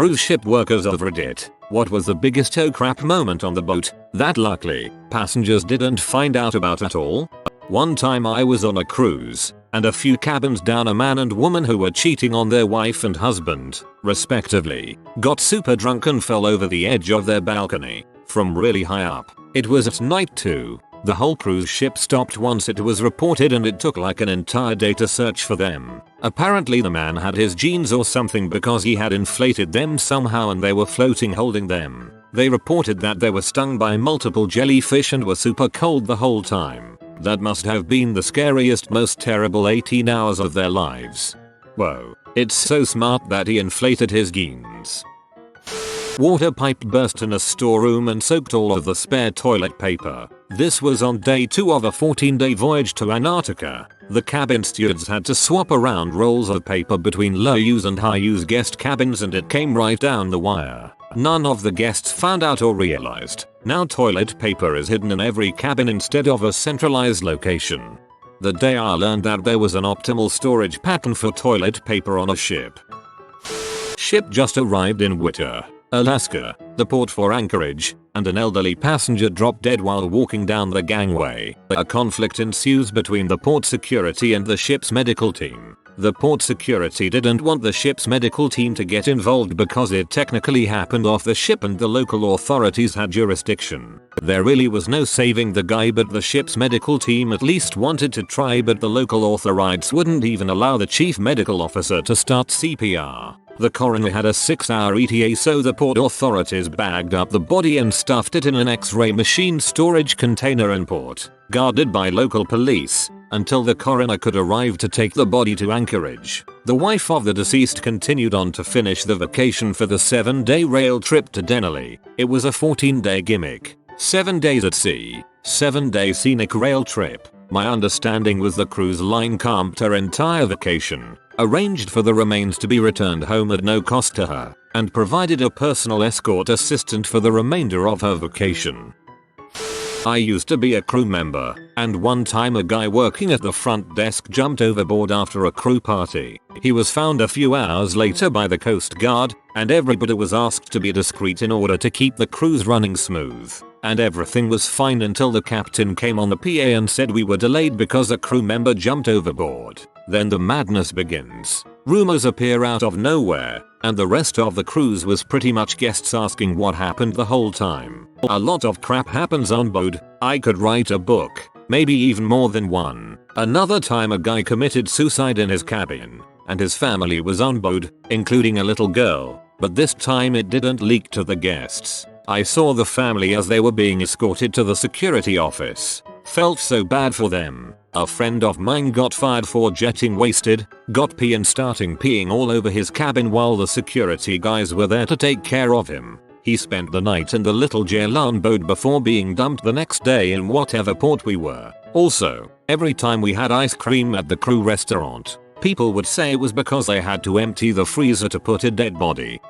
cruise ship workers of Reddit, what was the biggest oh crap moment on the boat that luckily passengers didn't find out about at all? One time I was on a cruise, and a few cabins down a man and woman who were cheating on their wife and husband, respectively, got super drunk and fell over the edge of their balcony from really high up. It was at night too. The whole cruise ship stopped once it was reported and it took like an entire day to search for them. Apparently the man had his jeans or something because he had inflated them somehow and they were floating holding them. They reported that they were stung by multiple jellyfish and were super cold the whole time. That must have been the scariest, most terrible 18 hours of their lives. Whoa, it's so smart that he inflated his jeans. Water pipe burst in a storeroom and soaked all of the spare toilet paper. This was on day 2 of a 14-day voyage to Antarctica. The cabin stewards had to swap around rolls of paper between low-use and high-use guest cabins and it came right down the wire. None of the guests found out or realized. Now toilet paper is hidden in every cabin instead of a centralized location. The day I learned that there was an optimal storage pattern for toilet paper on a ship. Ship just arrived in Witter, Alaska, the port for anchorage, and an elderly passenger dropped dead while walking down the gangway. A conflict ensues between the port security and the ship's medical team. The port security didn't want the ship's medical team to get involved because it technically happened off the ship and the local authorities had jurisdiction. There really was no saving the guy, but the ship's medical team at least wanted to try, but the local authorities wouldn't even allow the chief medical officer to start CPR. The coroner had a 6-hour ETA, so the port authorities bagged up the body and stuffed it in an X-ray machine storage container in port, guarded by local police, until the coroner could arrive to take the body to anchorage. The wife of the deceased continued on to finish the vacation for the 7-day rail trip to Denali. It was a 14-day gimmick, 7 days at sea, 7-day scenic rail trip. My understanding was the cruise line camped her entire vacation, arranged for the remains to be returned home at no cost to her, and provided a personal escort assistant for the remainder of her vacation. I used to be a crew member, and one time a guy working at the front desk jumped overboard after a crew party. He was found a few hours later by the Coast Guard, and everybody was asked to be discreet in order to keep the cruise running smooth. And everything was fine until the captain came on the PA and said we were delayed because a crew member jumped overboard. Then the madness begins. Rumors appear out of nowhere, and the rest of the cruise was pretty much guests asking what happened the whole time. A lot of crap happens on board. I could write a book, maybe even more than one. Another time a guy committed suicide in his cabin, and his family was on board, including a little girl, but this time it didn't leak to the guests. I saw the family as they were being escorted to the security office. Felt so bad for them. A friend of mine got fired for getting wasted, got pee and starting peeing all over his cabin while the security guys were there to take care of him. He spent the night in the little jail on board before being dumped the next day in whatever port we were. Also, every time we had ice cream at the crew restaurant, people would say it was because they had to empty the freezer to put a dead body.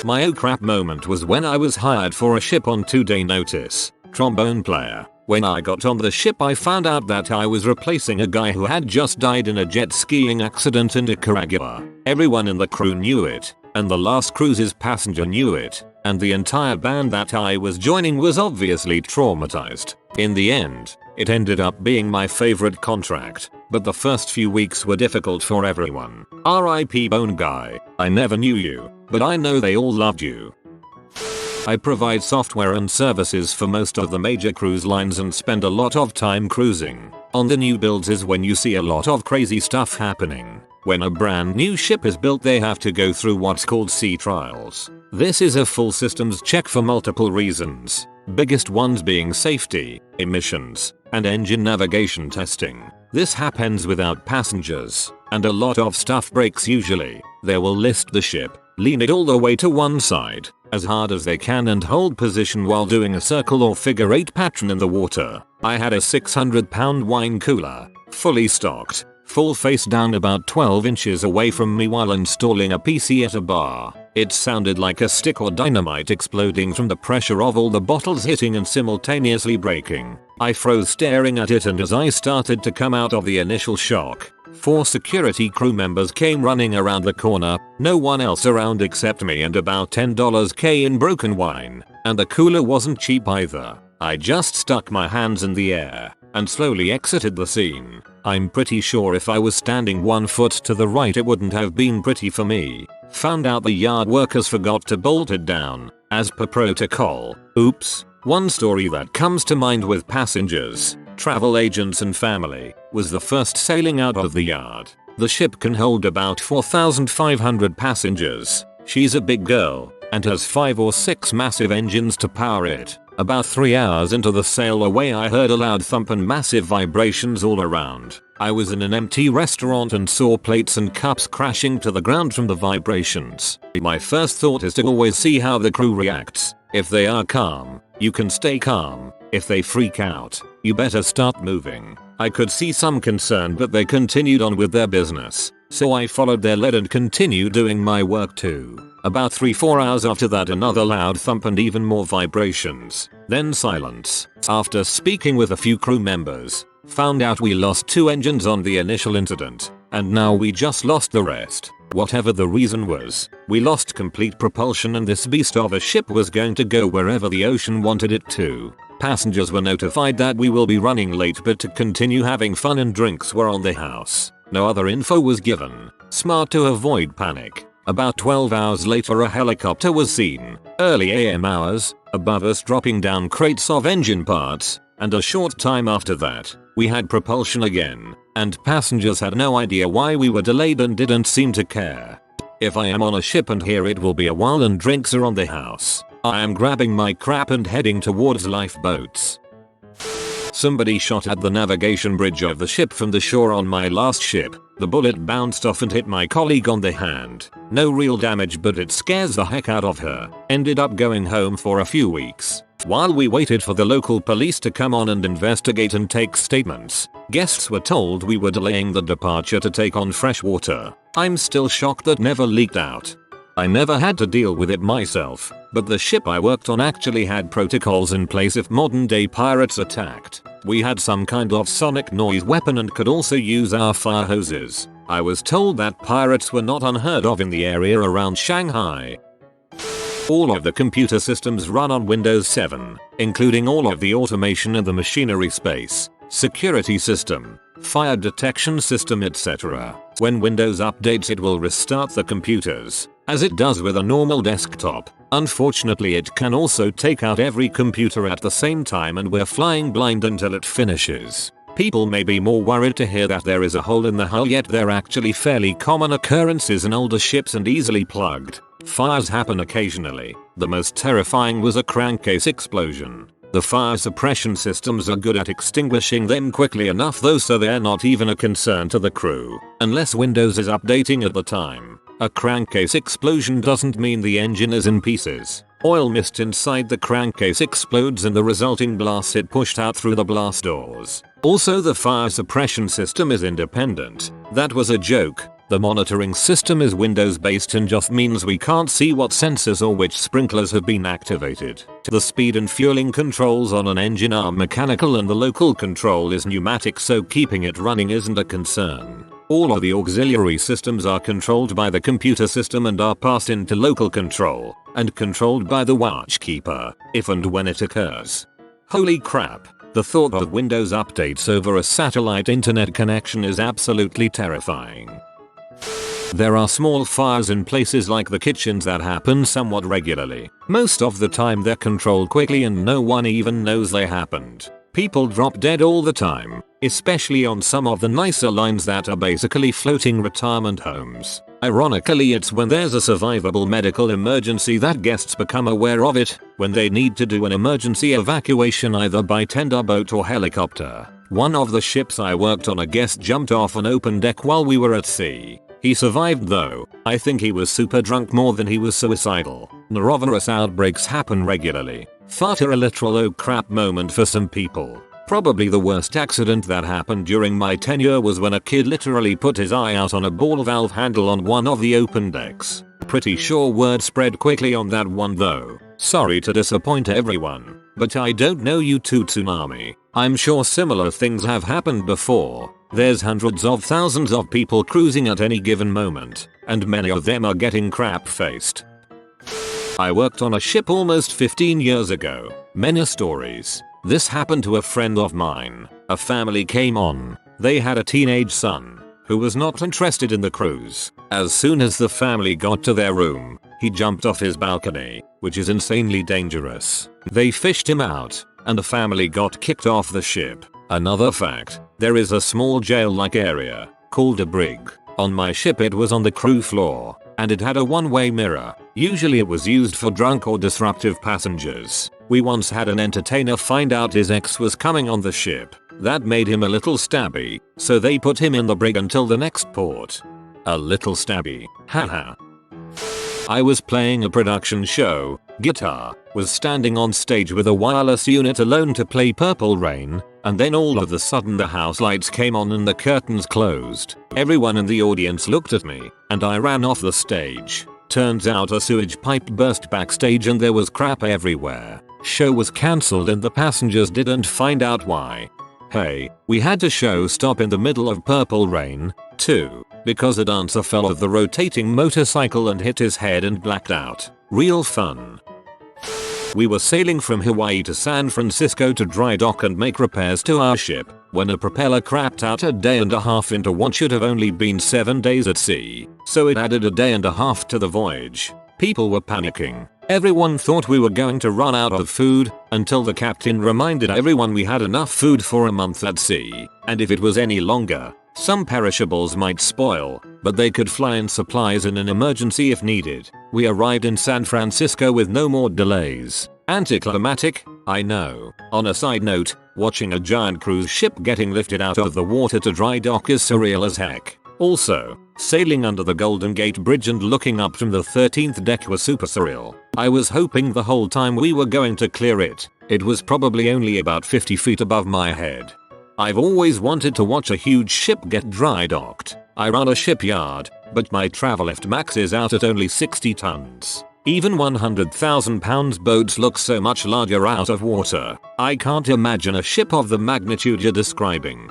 My oh crap moment was when I was hired for a ship on 2-day notice, trombone player. When I got on the ship I found out that I was replacing a guy who had just died in a jet skiing accident in Nicaragua. Everyone in the crew knew it, and the last cruise's passenger knew it, and the entire band that I was joining was obviously traumatized. In the end, it ended up being my favorite contract, but the first few weeks were difficult for everyone. RIP Bone Guy, I never knew you, but I know they all loved you. I provide software and services for most of the major cruise lines and spend a lot of time cruising. On the new builds is when you see a lot of crazy stuff happening. When a brand new ship is built they have to go through what's called sea trials. This is a full systems check for multiple reasons, biggest ones being safety, emissions, and engine navigation testing. This happens without passengers, and a lot of stuff breaks usually. They will list the ship, lean it all the way to one side, as hard as they can and hold position while doing a circle or figure 8 pattern in the water. I had a 600-pound wine cooler, fully stocked, full face down about 12 inches away from me while installing a PC at a bar. It sounded like a stick or dynamite exploding from the pressure of all the bottles hitting and simultaneously breaking. I froze staring at it, and as I started to come out of the initial shock, 4 security crew members came running around the corner, no one else around except me and about $10K in broken wine, and the cooler wasn't cheap either. I just stuck my hands in the air and slowly exited the scene. I'm pretty sure if I was standing 1 foot to the right it wouldn't have been pretty for me. Found out the yard workers forgot to bolt it down, as per protocol. Oops. One story that comes to mind with passengers, travel agents and family, was the first sailing out of the yard. The ship can hold about 4,500 passengers. She's a big girl and has 5 or 6 massive engines to power it. About 3 hours into the sail away I heard a loud thump and massive vibrations all around. I was in an empty restaurant and saw plates and cups crashing to the ground from the vibrations. My first thought is to always see how the crew reacts. If they are calm, you can stay calm. If they freak out, you better start moving. I could see some concern but they continued on with their business, so I followed their lead and continued doing my work too. About 3-4 hours after that another loud thump and even more vibrations. Then silence. After speaking with a few crew members, found out we lost 2 engines on the initial incident, and now we just lost the rest. Whatever the reason was, we lost complete propulsion and this beast of a ship was going to go wherever the ocean wanted it to. Passengers were notified that we will be running late but to continue having fun and drinks were on the house. No other info was given. Smart to avoid panic. About 12 hours later a helicopter was seen, early AM hours, above us dropping down crates of engine parts, and a short time after that, we had propulsion again, and passengers had no idea why we were delayed and didn't seem to care. If I am on a ship and here it will be a while and drinks are on the house, I am grabbing my crap and heading towards lifeboats. Somebody shot at the navigation bridge of the ship from the shore on my last ship. The bullet bounced off and hit my colleague on the hand. No real damage but it scares the heck out of her. Ended up going home for a few weeks. While we waited for the local police to come on and investigate and take statements, guests were told we were delaying the departure to take on fresh water. I'm still shocked that never leaked out. I never had to deal with it myself, but the ship I worked on actually had protocols in place if modern day pirates attacked. We had some kind of sonic noise weapon and could also use our fire hoses. I was told that pirates were not unheard of in the area around Shanghai. All of the computer systems run on Windows 7, including all of the automation and the machinery space, security system, fire detection system, etc. When Windows updates it will restart the computers, as it does with a normal desktop. Unfortunately it can also take out every computer at the same time and we're flying blind until it finishes. People may be more worried to hear that there is a hole in the hull, yet they're actually fairly common occurrences in older ships and easily plugged. Fires happen occasionally. The most terrifying was a crankcase explosion. The fire suppression systems are good at extinguishing them quickly enough though, so they're not even a concern to the crew, unless Windows is updating at the time. A crankcase explosion doesn't mean the engine is in pieces. Oil mist inside the crankcase explodes and the resulting blast is pushed out through the blast doors. Also, the fire suppression system is independent. That was a joke. The monitoring system is Windows based and just means we can't see what sensors or which sprinklers have been activated. The speed and fueling controls on an engine are mechanical and the local control is pneumatic, so keeping it running isn't a concern. All of the auxiliary systems are controlled by the computer system and are passed into local control and controlled by the watchkeeper if and when it occurs. Holy crap. The thought of Windows updates over a satellite internet connection is absolutely terrifying. There are small fires in places like the kitchens that happen somewhat regularly. Most of the time they're controlled quickly and no one even knows they happened. People drop dead all the time, especially on some of the nicer lines that are basically floating retirement homes. Ironically, it's when there's a survivable medical emergency that guests become aware of it, when they need to do an emergency evacuation either by tender boat or helicopter. One of the ships I worked on, a guest jumped off an open deck while we were at sea. He survived though. I think he was super drunk more than he was suicidal. Norovirus outbreaks happen regularly. Fart a literal oh crap moment for some people. Probably the worst accident that happened during my tenure was when a kid literally put his eye out on a ball valve handle on one of the open decks. Pretty sure word spread quickly on that one though. Sorry to disappoint everyone, but I don't know you too, tsunami. I'm sure similar things have happened before. There's hundreds of thousands of people cruising at any given moment, and many of them are getting crap-faced. I worked on a ship almost 15 years ago. Many stories. This happened to a friend of mine. A family came on. They had a teenage son who was not interested in the cruise. As soon as the family got to their room, he jumped off his balcony, which is insanely dangerous. They fished him out, and the family got kicked off the ship. Another fact, there is a small jail-like area called a brig. On my ship it was on the crew floor, and it had a one-way mirror. Usually it was used for drunk or disruptive passengers. We once had an entertainer find out his ex was coming on the ship. That made him a little stabby, so they put him in the brig until the next port. A little stabby, haha. I was playing a production show, guitar, was standing on stage with a wireless unit alone to play Purple Rain, and then all of a sudden the house lights came on and the curtains closed. Everyone in the audience looked at me, and I ran off the stage. Turns out a sewage pipe burst backstage and there was crap everywhere. Show was cancelled and the passengers didn't find out why. Hey, we had to show stop in the middle of Purple Rain, too, because a dancer fell off the rotating motorcycle and hit his head and blacked out. Real fun. We were sailing from Hawaii to San Francisco to dry dock and make repairs to our ship when a propeller crapped out a day and a half into what should have only been 7 days at sea, so it added a day and a half to the voyage. People were panicking. Everyone thought we were going to run out of food, until the captain reminded everyone we had enough food for a month at sea, and if it was any longer, some perishables might spoil, but they could fly in supplies in an emergency if needed. We arrived in San Francisco with no more delays. Anticlimactic, I know. On a side note, watching a giant cruise ship getting lifted out of the water to dry dock is surreal as heck. Also, sailing under the Golden Gate Bridge and looking up from the 13th deck was super surreal. I was hoping the whole time we were going to clear it. It was probably only about 50 feet above my head. I've always wanted to watch a huge ship get dry docked. I run a shipyard, but my travel lift max is out at only 60 tons. Even 100,000 pounds boats look so much larger out of water. I can't imagine a ship of the magnitude you're describing.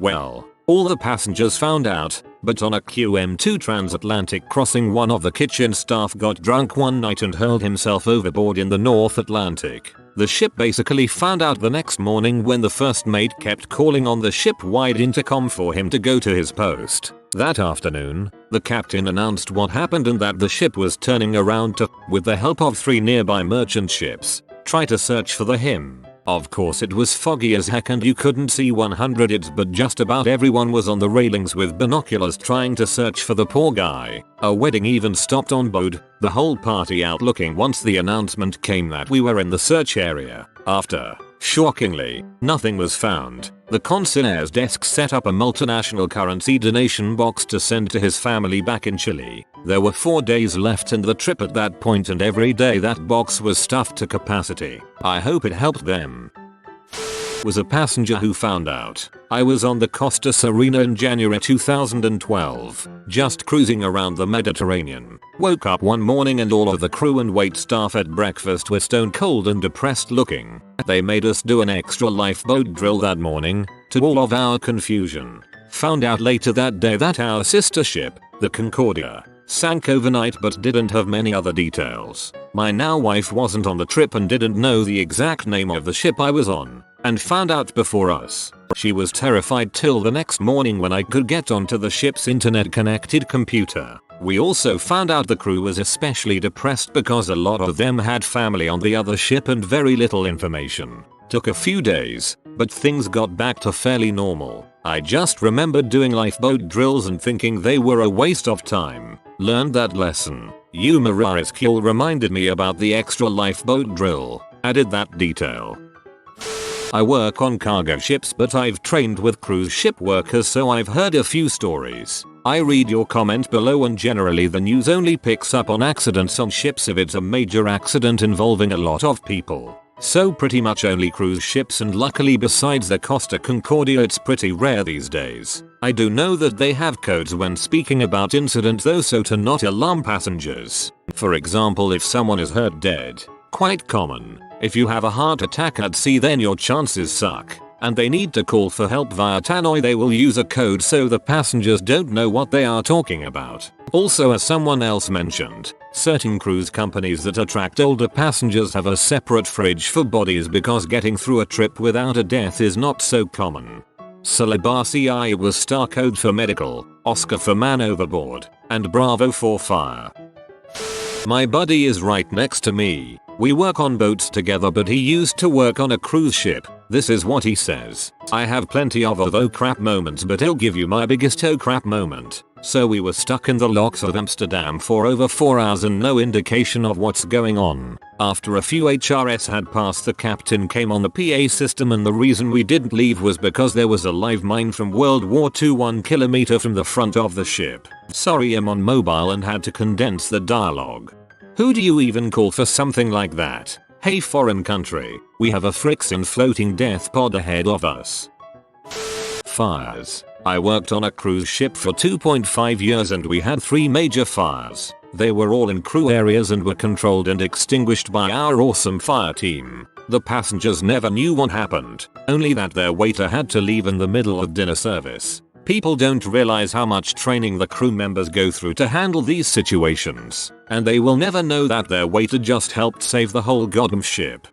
Well, all the passengers found out, but on a QM2 transatlantic crossing one of the kitchen staff got drunk one night and hurled himself overboard in the North Atlantic. The ship basically found out the next morning when the first mate kept calling on the ship-wide intercom for him to go to his post. That afternoon, the captain announced what happened and that the ship was turning around to, with the help of 3 nearby merchant ships, try to search for him. Of course it was foggy as heck and you couldn't see 100 yards, but just about everyone was on the railings with binoculars trying to search for the poor guy. A wedding even stopped on board, the whole party out looking once the announcement came that we were in the search area. After, shockingly, nothing was found, the concierge desk set up a multinational currency donation box to send to his family back in Chile. There were 4 days left in the trip at that point and every day that box was stuffed to capacity. I hope it helped them. Was a passenger who found out. I was on the Costa Serena in January 2012, just cruising around the Mediterranean. Woke up one morning and all of the crew and wait staff at breakfast were stone cold and depressed looking. They made us do an extra lifeboat drill that morning, to all of our confusion. Found out later that day that our sister ship, the Concordia, sank overnight but didn't have many other details. My now wife wasn't on the trip and didn't know the exact name of the ship I was on, and found out before us. She was terrified till the next morning when I could get onto the ship's internet connected computer. We also found out the crew was especially depressed because a lot of them had family on the other ship and very little information. Took a few days, but things got back to fairly normal. I just remembered doing lifeboat drills and thinking they were a waste of time. Learned that lesson. Umara's Keel reminded me about the extra lifeboat drill. Added that detail. I work on cargo ships but I've trained with cruise ship workers so I've heard a few stories. I read your comment below and generally the news only picks up on accidents on ships if it's a major accident involving a lot of people. So pretty much only cruise ships and luckily besides the Costa Concordia it's pretty rare these days. I do know that they have codes when speaking about incidents though so to not alarm passengers. For example if someone is hurt dead. Quite common. If you have a heart attack at sea, then your chances suck, and they need to call for help via tannoy. They will use a code so the passengers don't know what they are talking about. Also, as someone else mentioned, certain cruise companies that attract older passengers have a separate fridge for bodies because getting through a trip without a death is not so common. Celebasi I was star code for medical, Oscar for man overboard, and Bravo for fire. My buddy is right next to me. We work on boats together, but he used to work on a cruise ship. This is what he says. I have plenty of oh crap moments, but I'll give you my biggest oh crap moment. So we were stuck in the locks of Amsterdam for over 4 hours and no indication of what's going on. After a few HRS had passed, the captain came on the PA system, and the reason we didn't leave was because there was a live mine from World War II 1 kilometer from the front of the ship. Sorry, I'm on mobile and had to condense the dialogue. Who do you even call for something like that? Hey foreign country, we have a frickin' floating death pod ahead of us. Fires. I worked on a cruise ship for 2.5 years and we had 3 major fires. They were all in crew areas and were controlled and extinguished by our awesome fire team. The passengers never knew what happened, only that their waiter had to leave in the middle of dinner service. People don't realize how much training the crew members go through to handle these situations, and they will never know that their waiter just helped save the whole goddamn ship.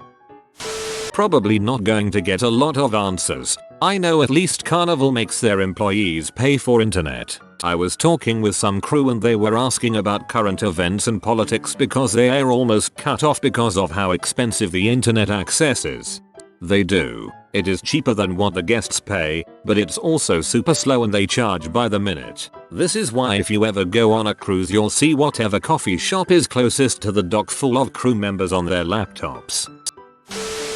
Probably not going to get a lot of answers. I know at least Carnival makes their employees pay for internet. I was talking with some crew and they were asking about current events and politics because they are almost cut off because of how expensive the internet access is. They do. It is cheaper than what the guests pay, but it's also super slow and they charge by the minute. This is why if you ever go on a cruise, you'll see whatever coffee shop is closest to the dock full of crew members on their laptops.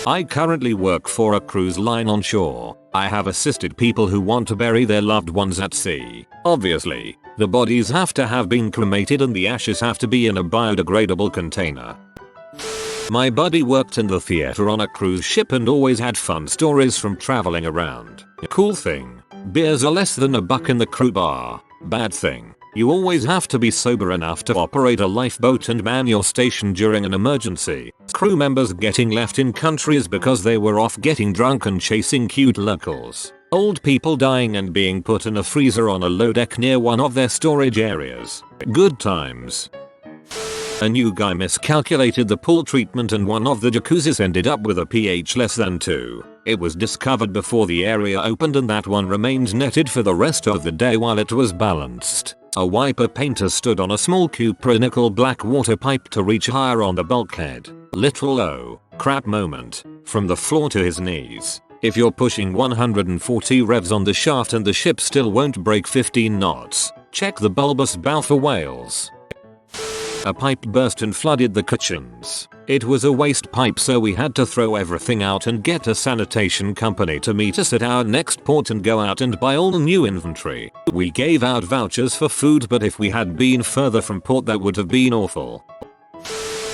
I currently work for a cruise line on shore. I have assisted people who want to bury their loved ones at sea. Obviously, the bodies have to have been cremated and the ashes have to be in a biodegradable container. My buddy worked in the theater on a cruise ship and always had fun stories from traveling around. Cool thing, beers are less than $1 in the crew bar. Bad thing, you always have to be sober enough to operate a lifeboat and man your station during an emergency. Crew members getting left in countries because they were off getting drunk and chasing cute locals. Old people dying and being put in a freezer on a low deck near one of their storage areas. Good times. A new guy miscalculated the pool treatment and one of the jacuzzis ended up with a pH less than 2. It was discovered before the area opened and that one remained netted for the rest of the day while it was balanced. A wiper painter stood on a small cupronickel black water pipe to reach higher on the bulkhead. Literal oh crap moment. From the floor to his knees. If you're pushing 140 revs on the shaft and the ship still won't break 15 knots, check the bulbous bow for whales. A pipe burst and flooded the kitchens. It was a waste pipe, so we had to throw everything out and get a sanitation company to meet us at our next port and go out and buy all new inventory. We gave out vouchers for food, but if we had been further from port that would have been awful.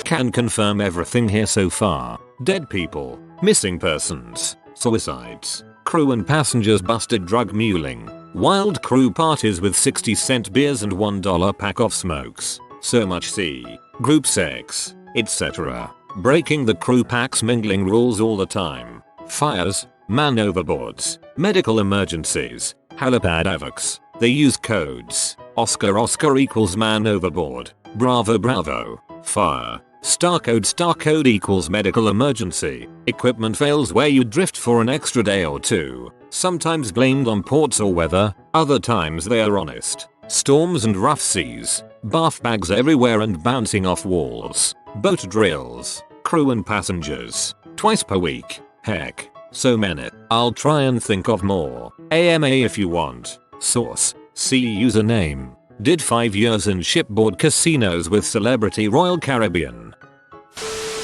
Can confirm everything here so far. Dead people, missing persons, suicides, crew and passengers busted drug muling, wild crew parties with 60-cent beers and $1 pack of smokes. So much sea, group sex, etc. Breaking the crew packs, mingling rules all the time. Fires, man overboards, medical emergencies, helipad AVOX. They use codes. Oscar equals man overboard. Bravo, fire. Star code equals medical emergency. Equipment fails where you drift for an extra day or two. Sometimes blamed on ports or weather, other times they are honest. Storms and rough seas. Bath bags everywhere and bouncing off walls. Boat drills. Crew and passengers. Twice per week. Heck. So many. I'll try and think of more. AMA if you want. Source. See username. Did 5 years in shipboard casinos with Celebrity Royal Caribbean.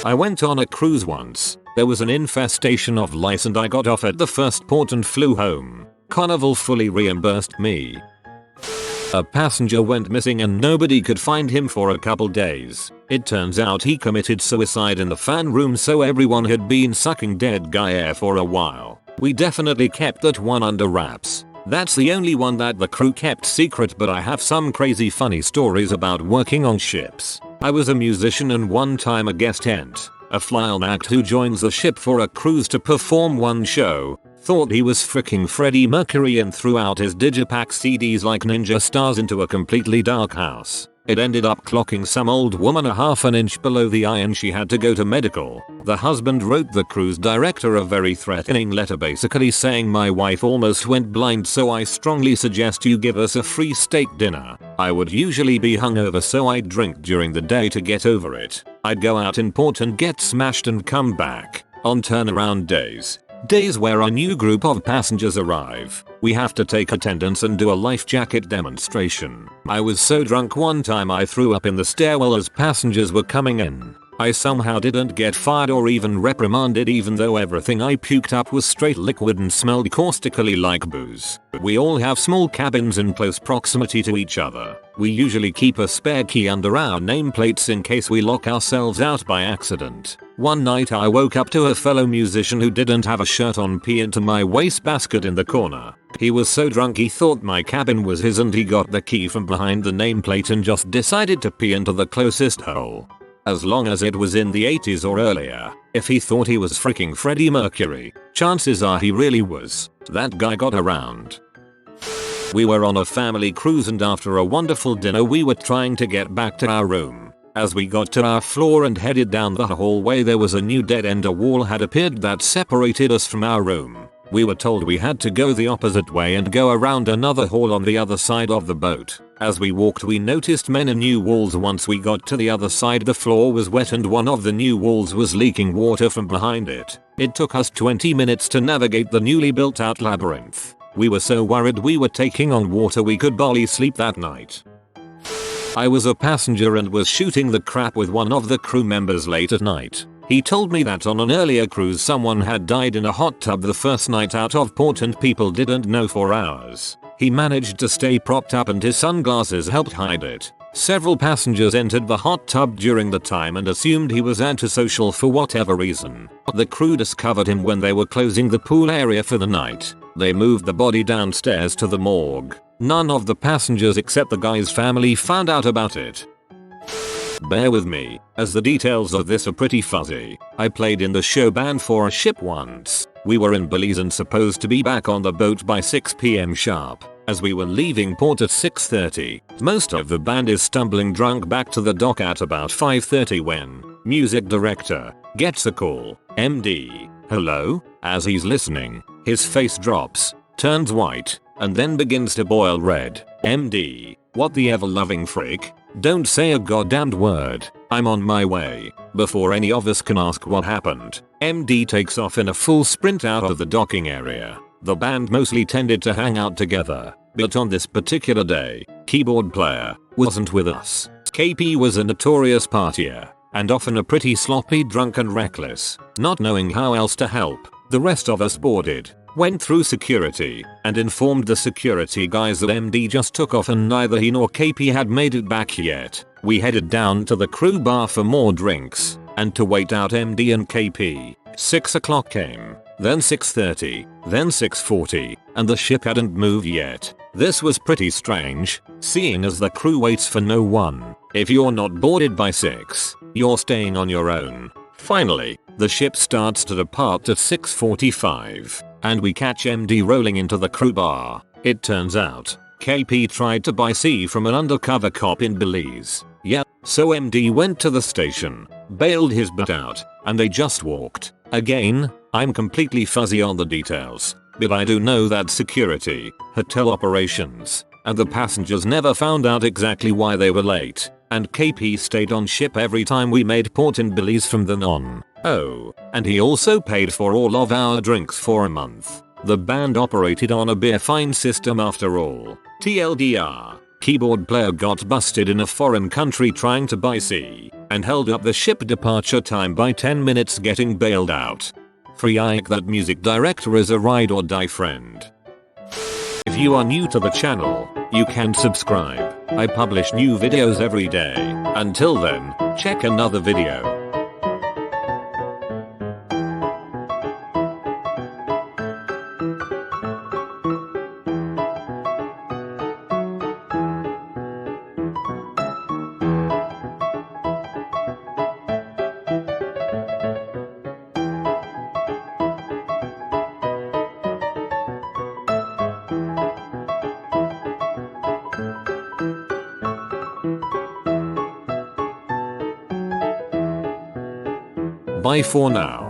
I went on a cruise once. There was an infestation of lice and I got off at the first port and flew home. Carnival fully reimbursed me. A passenger went missing and nobody could find him for a couple days. It turns out he committed suicide in the fan room, so everyone had been sucking dead guy air for a while. We definitely kept that one under wraps. That's the only one that the crew kept secret, but I have some crazy funny stories about working on ships. I was a musician and one time a guest tent. A fly-on act who joins the ship for a cruise to perform one show thought he was freaking Freddie Mercury and threw out his digipack CDs like ninja stars into a completely dark house. It ended up clocking some old woman a half an inch below the eye and she had to go to medical. The husband wrote the cruise director a very threatening letter basically saying, "My wife almost went blind, so I strongly suggest you give us a free steak dinner. I would usually be hungover, so I'd drink during the day to get over it. I'd go out in port and get smashed and come back on turnaround days. Days where a new group of passengers arrive. We have to take attendance and do a life jacket demonstration. I was so drunk one time I threw up in the stairwell as passengers were coming in. I somehow didn't get fired or even reprimanded, even though everything I puked up was straight liquid and smelled caustically like booze. We all have small cabins in close proximity to each other. We usually keep a spare key under our nameplates in case we lock ourselves out by accident. One night I woke up to a fellow musician who didn't have a shirt on pee into my wastebasket in the corner. He was so drunk he thought my cabin was his and he got the key from behind the nameplate and just decided to pee into the closest hole. As long as it was in the 80s or earlier, if he thought he was freaking Freddie Mercury, chances are he really was. That guy got around. We were on a family cruise and after a wonderful dinner we were trying to get back to our room. As we got to our floor and headed down the hallway, there was a new dead end. A wall had appeared that separated us from our room. We were told we had to go the opposite way and go around another hall on the other side of the boat. As we walked we noticed many new walls. Once we got to the other side the floor was wet and one of the new walls was leaking water from behind it. It took us 20 minutes to navigate the newly built out labyrinth. We were so worried we were taking on water we could barely sleep that night. I was a passenger and was shooting the crap with one of the crew members late at night. He told me that on an earlier cruise someone had died in a hot tub the first night out of port and people didn't know for hours. He managed to stay propped up and his sunglasses helped hide it. Several passengers entered the hot tub during the time and assumed he was antisocial for whatever reason. The crew discovered him when they were closing the pool area for the night. They moved the body downstairs to the morgue. None of the passengers except the guy's family found out about it. Bear with me, as the details of this are pretty fuzzy. I played in the show band for a ship once. We were in Belize and supposed to be back on the boat by 6 PM sharp. As we were leaving port at 6:30, most of the band is stumbling drunk back to the dock at about 5:30 when music director gets a call. MD, hello? As he's listening, his face drops, turns white, and then begins to boil red. MD, what the ever-loving frick? Don't say a goddamned word. I'm on my way. Before any of us can ask what happened, MD takes off in a full sprint out of the docking area. The band mostly tended to hang out together, but on this particular day, keyboard player wasn't with us. KP was a notorious partier, and often a pretty sloppy drunk and reckless. Not knowing how else to help, the rest of us boarded, went through security, and informed the security guys that MD just took off and neither he nor KP had made it back yet. We headed down to the crew bar for more drinks, and to wait out MD and KP. 6 o'clock came, then 6:30, then 6:40, and the ship hadn't moved yet. This was pretty strange, seeing as the crew waits for no one. If you're not boarded by 6, you're staying on your own. Finally, the ship starts to depart at 6:45, and we catch MD rolling into the crew bar. It turns out, KP tried to buy C from an undercover cop in Belize. Yeah, so MD went to the station, bailed his butt out, and they just walked. Again, I'm completely fuzzy on the details, but I do know that security, hotel operations, and the passengers never found out exactly why they were late, and KP stayed on ship every time we made port in Belize from then on. Oh, and he also paid for all of our drinks for a month. The band operated on a beer fine system after all. TLDR, keyboard player got busted in a foreign country trying to buy C, and held up the ship departure time by 10 minutes getting bailed out. Free Ike, that music director is a ride or die friend. If you are new to the channel, you can subscribe. I publish new videos every day. Until then, check another video. Bye for now.